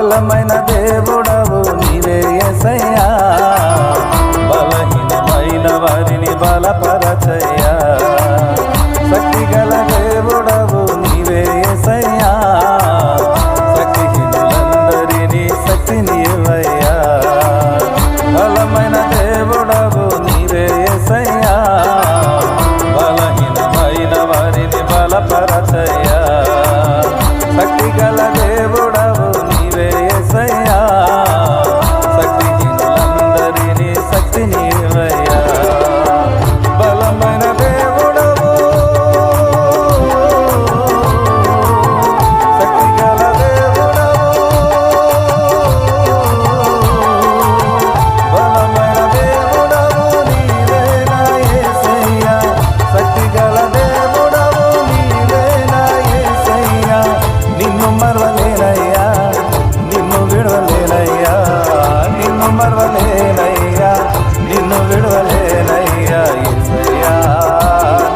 బలమైన దేవుడవు నీవే యేసయ్యా, బలహీనమైన వారిని బలపరచయ్యా. శక్తి గల దేవుడవు నీవే యేసయ్యా, శక్తిహీనులందరినీ శక్తిని ఇవ్వయ్యా. బలమైన దేవుడవు నీవే యేసయ్యా, బలహీనమైన వారిని బలపరచయ్యా. శక్తి గల దేవుడవు నీవే యేసయ్యా, శక్తిహీనులందరినీ శక్తిని ఇవ్వయ్యా. బలమైన దేవుడవు, శక్తి గల దేవుడవు, బలమైన దేవుడవు నీవే నా యేసయ్యా, శక్తి గల దేవుడవు నీవే నా యేసయ్యా. నిన్ను మరవలేనయ్యా, నిన్ను విడవలేనయ్యా, నిన్ను మరవలేనయ్యా, నిన్ను విడవలేనయ్యా. యేసయ్యా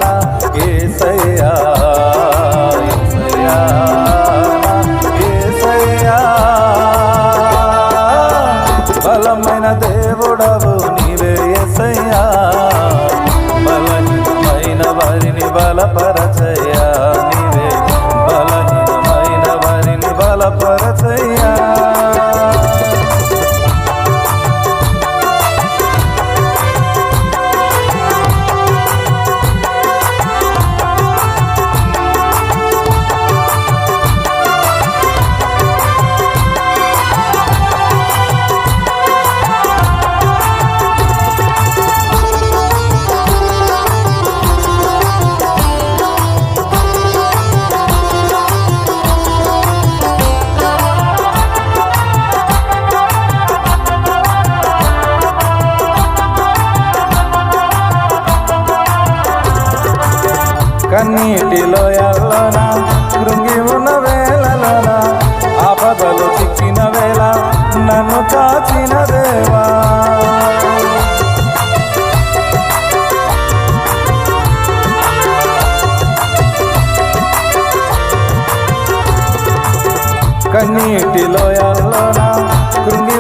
నా యేసయ్యా, యేసయ్యా నా యేసయ్యా. బలమైన దేవుడవు నీవే యేసయ్యా, బలహీనమైన వారిని బలపరచయ్యా. నీవే బలహీనమైన వారిని బలపరచయ్యా. కన్నీటిలో ఎల్లన కృంగి ఉన్న వేళలోన, ఆపదలు చిక్కిన వేళ నన్ను కాచిన దేవా. కన్నీటిలో ఎల్లన కృంగి